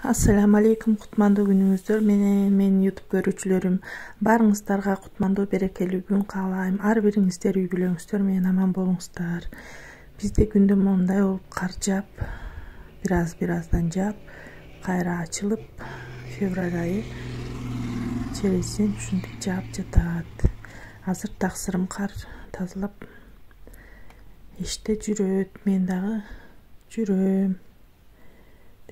Assalamu алейкум, кутмандуу күнүңүздөр менен менин YouTube көрүүчүлөрүм. Баарыңыздарга кутмандуу берекелүү күн каалайм. Ар бириңиздер үй бүлөңүздөр менен аман болуңуздар. Бизде күндө мондай болуп кар жаап, бираздан жаап, кайра ачылып, февраль айы черезден ушинтип жаап жатат. Азыр таксырым кар тазалап иште жүрөт. Мен дагы жүрөм.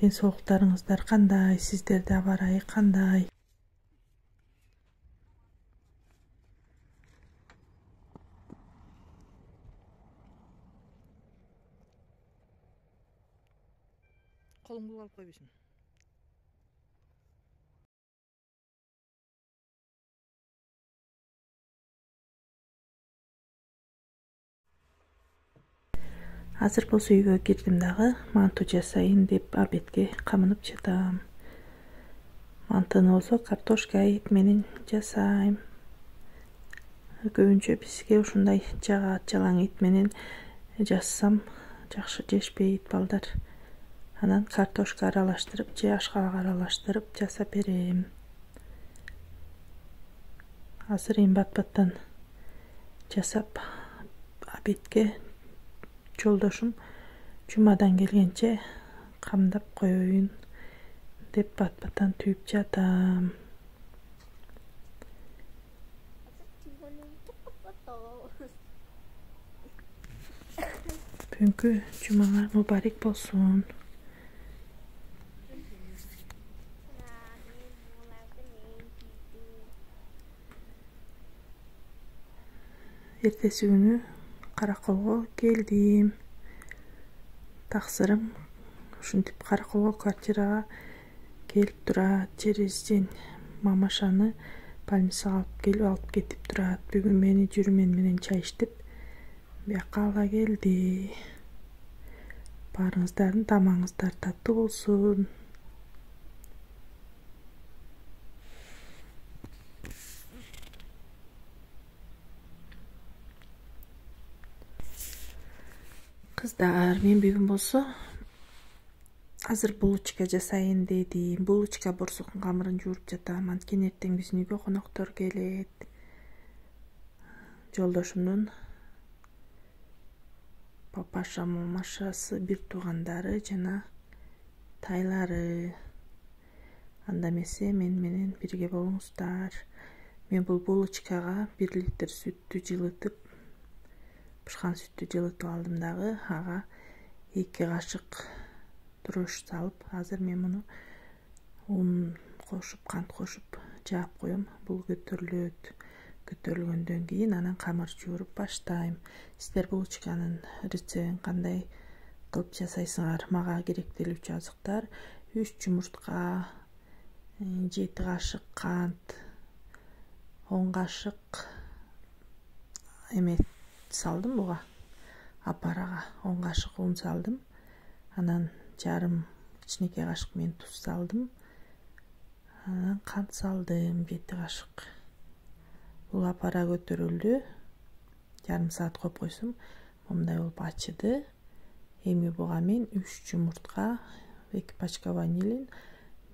Ден соолуктарыңыздар кандай? Сиздерде аба ырайы кандай? Колуңду алып койбойсуң. Азыр болсо үйгө кирдим дагы, манту жасайын деп обедке камынып жатам. Мантыны болсо картошка эт менен жасайм. Көбүнчө бизге ушундай жагат, жалаң эт менен жасасам жакшы жешпейт балдар. Анан картошка аралаштырып же ашкабак аралаштырып жасап берем. Азыр эми бат-баттан жасап обедке жолдошум жумадан келгенче камдап коеюн деп бат-баттан түйүп жатам. Бүгүнкү жумаңар мубарек болсун. Эртеси күнү Караколго келдим. Таксырым ушинтип Караколго квартирага келип турат. Черезден мамашаны больницага алып кетип турат. Бүгүн мени жүрүмен менен чайыштып бияка ала келди. Баарыңыздардын тамагыңыздар таттуу болсун. Кыздар, мен бүгүн болсо азыр булочка жасайын дедим. Булочка борсуктун камырын жууруп жатам. Анткени эртең биздин үйгө коноктор келет. Жолдошумдун папаша, мамашасы, бир туугандары жана тайлары. Анда эмесе мен менен бирге болуңуздар. Мен бул булочкага 1 литр сүттү жылытып, бышкан сүттү жылытып алдым дагы. Ага 2 кашык дрожь салып, азыр мен муну un кошуп, кант кошуп жаап коем. Бул көтөрүлөт. Көтөрүлгөндөн кийин анан камыр жууруп баштайм. Сиздер булочканын рецептин кандай кылып жасайсыңар? Мага керектелүүчү азыктар 3 жумуртка, 7 кашык кант, 10 кашык эме салдым буга, апарага 10 кашык un салдым. Анан жарым кичинекей кашык менен туз салдым. Анан кант салдым 7 кашык. Бул апара көтөрүлдү. Жарым саат коюп койсом, момундай болуп ачыды. Эми буга мен 3 жумуртка, 2 пачка ванилин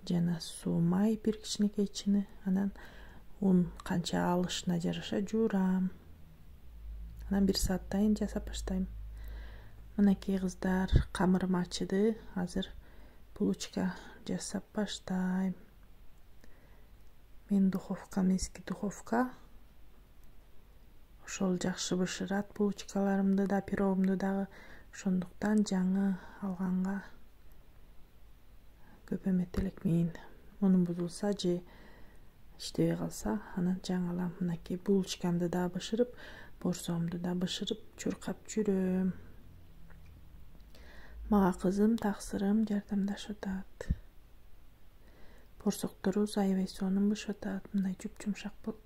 жана суу, май 1 кичинекей чыны. Анан un канча алышына жараша жуурам. Анан 1 сааттайын жасап баштайм. Мынакей кыздар, камырым ачыды. Азыр булочка жасап баштайм. Мен духовкам эски духовка. Ошол жакшы бышырат булочкаларымды да, пирогумду дагы. Ошондуктан жаңы алганга көп эмете элекмин. Мунун бузулса же иштебей калса, анан жаңы алам. Мынакей булочкамды да бышырып, борсомду да бышырып, чуркап жүрөм. Мага кызым таксырым жардамдашып атат. Борсокторубуз аябай сонун бышып атат. Мындай жуп-жумшак болуп.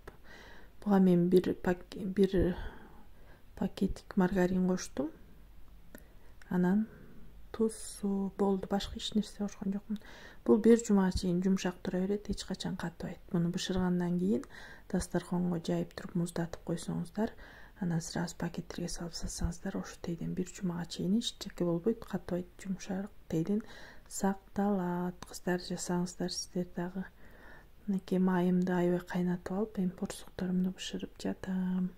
Буга мен бир пакетик маргарин коштум. Анан туз, суу болду. Башка эч нерсе кошкон жокмун. Бул 1 жумага чейин жумшак тура берет, эч качан катбайт. Муну бышыргандан кийин дастарханга жайып туруп муздатып койсоңуздар, анан сразу пакеттерге салып сатсаңыздар, ошо тейден 1 жумага чейин эч жеке болбойт, катбайт, жумшак тейден сакталат. Кыздар, жасаңыздар сиздер дагы. Мынакей майымды аябай кайнатып алып, эми борсокторумду бышырып жатам.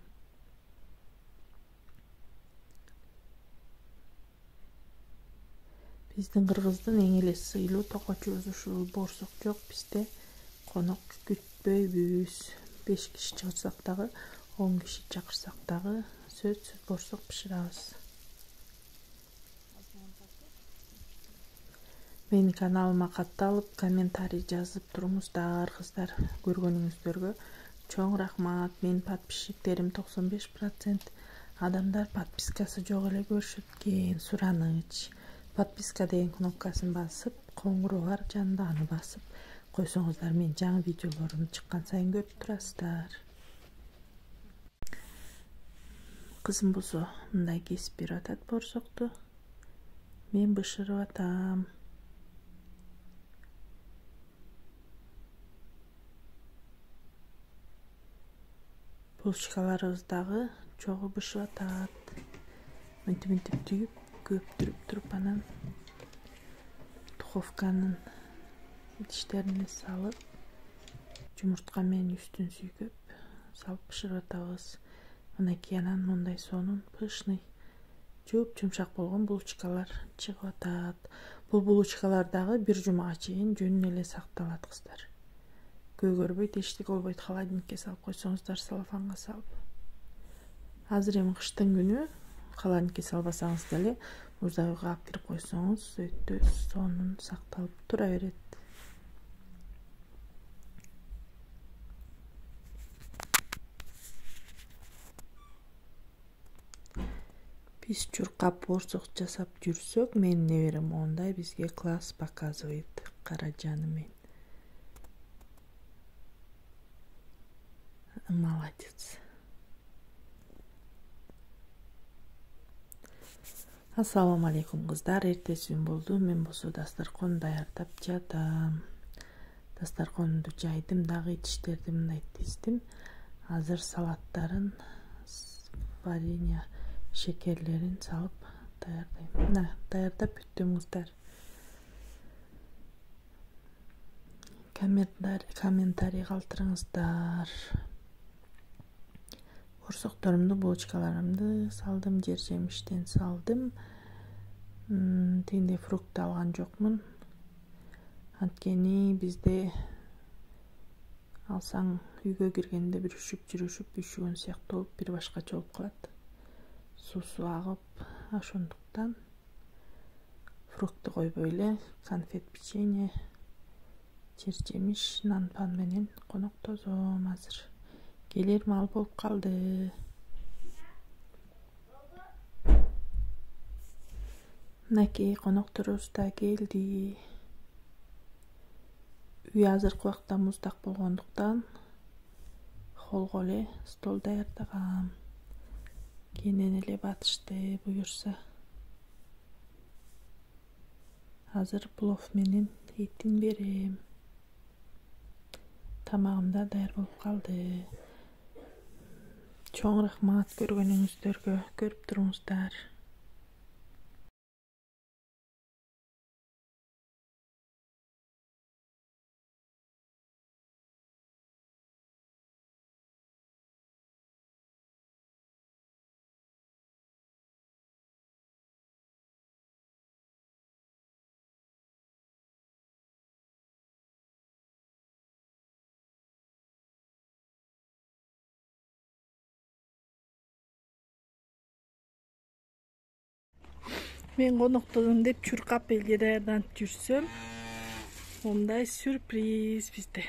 Биздин кыргыздын эң эле сыйлуу токочубуз ушул борсок жок бизде. Конок күтпөйбүз. 5 киши чыгырсак дагы, 10 киши чакырсак дагы сөзсүз борсок бышырабыз. Менин каналыма катталып, комментарий жазып туруңуздар, кыздар. Көргөнүңүздөргө чоң рахмат. Менин подписчиктерим 95% адамдар подпискасы жок эле көрүшөт экен. Сураныч. Подписка деген кнопкасын басып, коңгуроо бар жанында, аны басып койсоңуздар, мен жаңы видеолорум чыккан сайын көрүп турасыздар. Кызым болсо мындай кесип берип атат борсокту. Мен бышырып атам. Булочкаларыбыз дагы чогуу бышып атат. Мынтип түйүп, көптүрүп туруп, анан духовканын идиштерине салып, жумуртка менен үстүн сүйкөп салып бышырып атабыз. Мынакей анан мындай сонун, пышный, жумшак болгон булочкалар чыгып атат. Бул булочкалар дагы бир жумага чейин жөн эле сакталат, кыздар. Көгөрбөйт, эчтеке болбойт. Холодильникке салып койсоңуздар, салфанга салып. Азыр эми кыштын күнү холодильникке салбасаңыз деле мурзабойго алып кирип койсоңуз, өтө сонун сакталып тура берет. Биз чуркап борсок жасап жүрсөк, менин неберем ондай бизге класс показывает. Каражаным мен. Молодец. Ассаламу алейкум, кыздар. Эртеси күн болду. Мен болсо дастаркон даярдап жатам. Дастарконду жайдым, дагы идиштерди мындай тиздим. Азыр салаттарын, варенье шекерлерин салып даярдайм. Мына, даярдап бүттүм, кыздар. Комментарий калтырыңыздар. Борсокторумду, булочкаларымды салдым, жер жемиштен салдым. Тигиндей фрукт алган жокмун. Анткени бизде алсаң үйгө киргенде бир жүрүшүп үйшүгөн сыяктуу болуп, бир башкача болуп калат. Суусу агып, ошондуктан фруктты койбой эле конфет, печенье, жер жемиш, нан-пан менен коноктозом азыр. Келер мал болуп калды. Мынакей конокторубуз да келди. Үй азыркы убакта муздак болгондуктан холго эле стол даярдагам. Кенен эле батышты буюрса. Азыр плов менен этин берем. Тамагым да даяр болуп калды. Чоң рахмат көргөнүңүздөргө, көрүп туруңуздар. Мен коноктодум деп чуркап элге даярданып жүрсөм, мындай сюрприз бизде.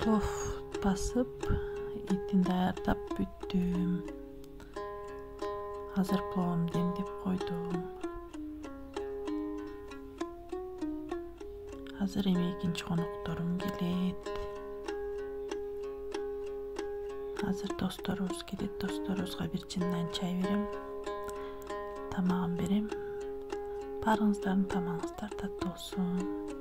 Плов басып, этин даярдап бүттүм. Азыр пловум демдеп койдум. Азыр эми экинчи конокторум келет. Азыр досторубуз келет, досторубузга бир чындан чай берем. тамагын берем. Барыңыздардын тамагыңыздар таттуу болсун.